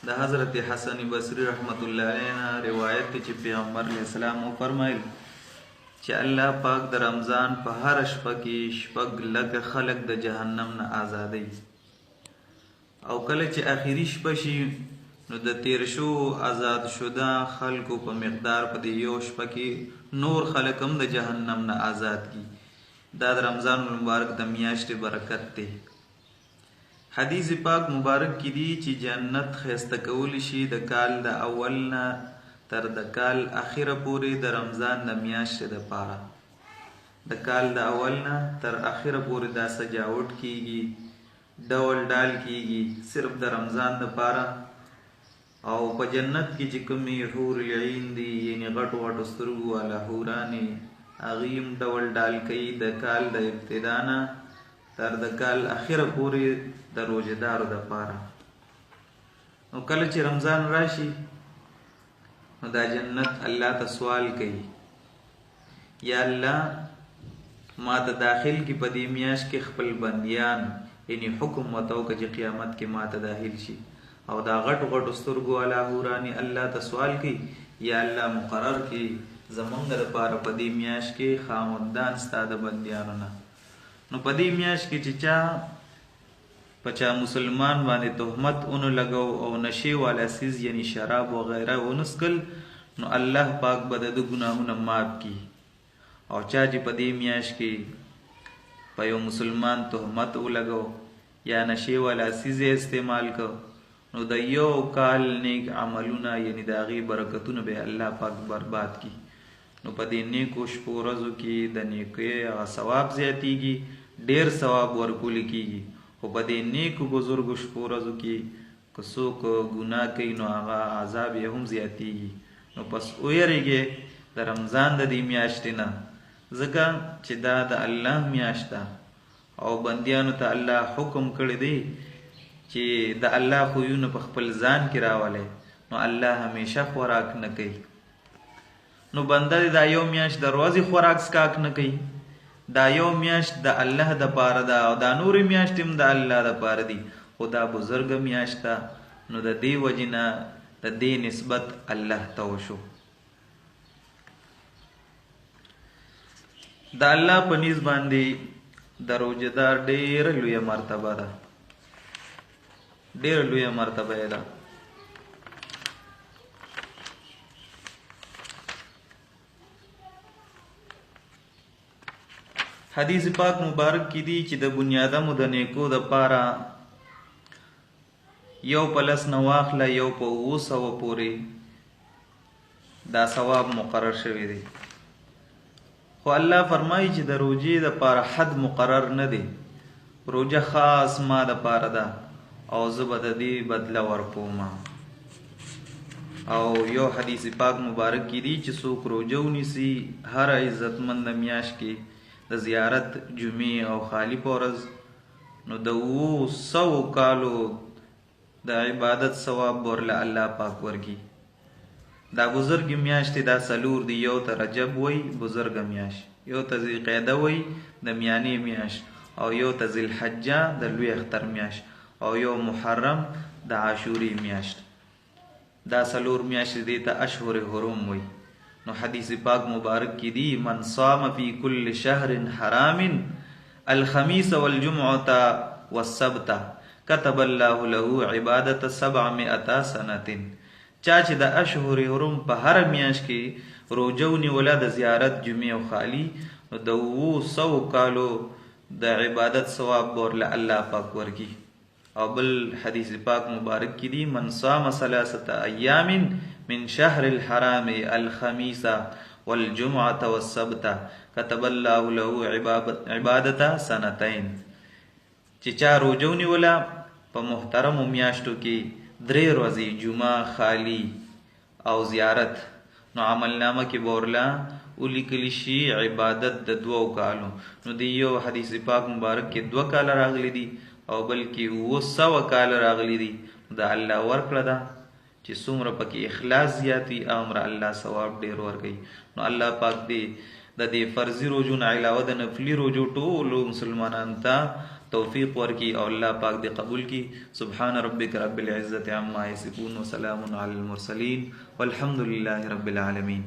د حضرت حسن بصری رحمت الله علیه نه روایت دی چې پیغمبر علیه السلام وفرمایل چې الله پاک د رمضان په هر شپه کې شپږ لکه خلق د جهنم نه آزادوي، او کله چې آخري شپه شي نو د تیر شو آزاد شده خلکو په مقدار په دې یو شپه کې نور خلق هم د جهنم نه آزاد کی. دا د رمضان المبارک د میاشتې برکت دی. حدیث پاک مبارک کی دی چې جنت خیسته کول شي د کال د اول نه تر د کال اخره پورې د رمضان د میاشتې د پاره. د کال د اول نه تر اخره پورې دا سجاوټ کیږي، ډول ډال کیږي صرف د رمضان د پاره. او په جنت کې چې کومې حور العین دي یعنی غټو غټو سترګو والا حورانې هغې هم ډول ډال کوي د کال د ابتدا نه تر د کال اخره پورې د روزهدارو د پاره. نو کله چې رمضان راشي نو دا جنت الله ته سوال کوي، یا الله ما ته داخل کی په دې میاشت کې خپل بندیان یعنی حکم وته وکړه چې قیامت کې ما ته داخل شي. او دا غټ غټ سترګو والا حورانې الله ته سوال کوي، یا الله مقرر کړي زمونږ دپاره په دې میاشت کې خاوندان ستا د بندیانو نه. نو په دې میاشت کې چې چا په چا مسلمان باندې تهمت اونو لګو او نشې والا سیز یعنی شراب وغیره ونسکل نو الله پاک به د ګناهونه معاف کی. او چا چې په دې میاشت کې په یو مسلمان تهمت ولګو یا نشې والا سیز استعمال کو نو د یو کال نیک عملونه یعنی د هغې برکتونه به الله پاک برباد کی. نو په دې نیکو شپو ورځو کې د نیکۍ هغه ثواب زیاتیږي، ډیر ثواب ورکول کیږي. خو په دې نیکو بزرګو شپو ورځو کې که څوک ګناه کوي نو هغه عذاب یې هم زیاتیږي. نو پس ویریږئ د رمضان د دې میاشتې نه، ځکه چې دا د الله میاشت ده او بندیانو ته الله حکم کړی دی چې د الله خویونه په خپل ځان کې راولئ. نو الله همیشه خوراک نه کوي. نو بنده دا یو میاشت د ورځې خوراک سکاک نه کوي، دا یو میاشت د الله د پاره ده او دا نورې میاشت هم د الله د پاره دي، خو دا بزرګه میاشت ده. نو د دې وجې نه د دې نسبت الله ته وشو. د الله په نیز باندې د روزهدار ډېره لویه مرتبه ده، ډېره لویه مرتبه یې ده. حدیث پاک مبارک کی دی چې د بنیادمو د نیکو د پاره یو پلس نه واخله یو په 900 پورې دا ثواب مقرر شوی دی. خو الله فرمایي چې د روزې د پاره حد مقرر نه دی، روزه خاص ما د پاره ده او زه به د دې بدله ورکوم. او یو حدیث پاک مبارک کی دی چې څوک روزه ونیسي هر عزتمند میاشت کې د زیارت جمعې او خالی په ورځ نو د 100 کالو د عبادت ثواب ورله الله پاک ورکي. دا بزرګ میاشتې دا څلور دي، یو ته رجب وی بزرګ میاشت، یو ته ذوالقعده وی د میانې میاشت، او یو ته ذوالحجه د لوی اختر میاشت، او یو محرم د عاشورې میاشت. دا څلور میاشتې دي ته اشهر حرم وی. نو حدیث پاک مبارک کی دی من صام فی کل شهر حرام الخمیس والجمعة والسبت كتب الله له عبادت 700 سنة. چا چې د اشهر حرم په هر میاشت کې روزه ونیوله د زیارت جمعې او خالی نو د 100 کالو د عبادت ثواب ورله الله پاک ورکي. او بل حدیث پاک مبارک کی دی من صام 3 ایام من شهر الحرام الخمیس والجمعة والسبت كتب الله له عبادت سنتين. چې چا روزه ونیوله په محترمو میاشتو کې 3 ورځې جمعه خالی او زیارت نو عملنامه کې بورلا ولیکل شي عبادت د 2 کالو. نو دی یو حدیث پاک مبارک کې 2 کال راغلی دي او بلکې 100 کال راغلی دي. دا الله ورکړه ده چې څومره پکې اخلاص زیاتی امر الله ثواب ډیر ورکوي. نو الله پاک دې د دې فرضي روزو نه علاوه د نفلي روزو ټولو مسلمانانو ته توفیق ورکي او الله پاک دې قبول کی. سبحان ربک رب العزة عما یصفون وسلام علی المرسلین والحمد لله رب العالمین.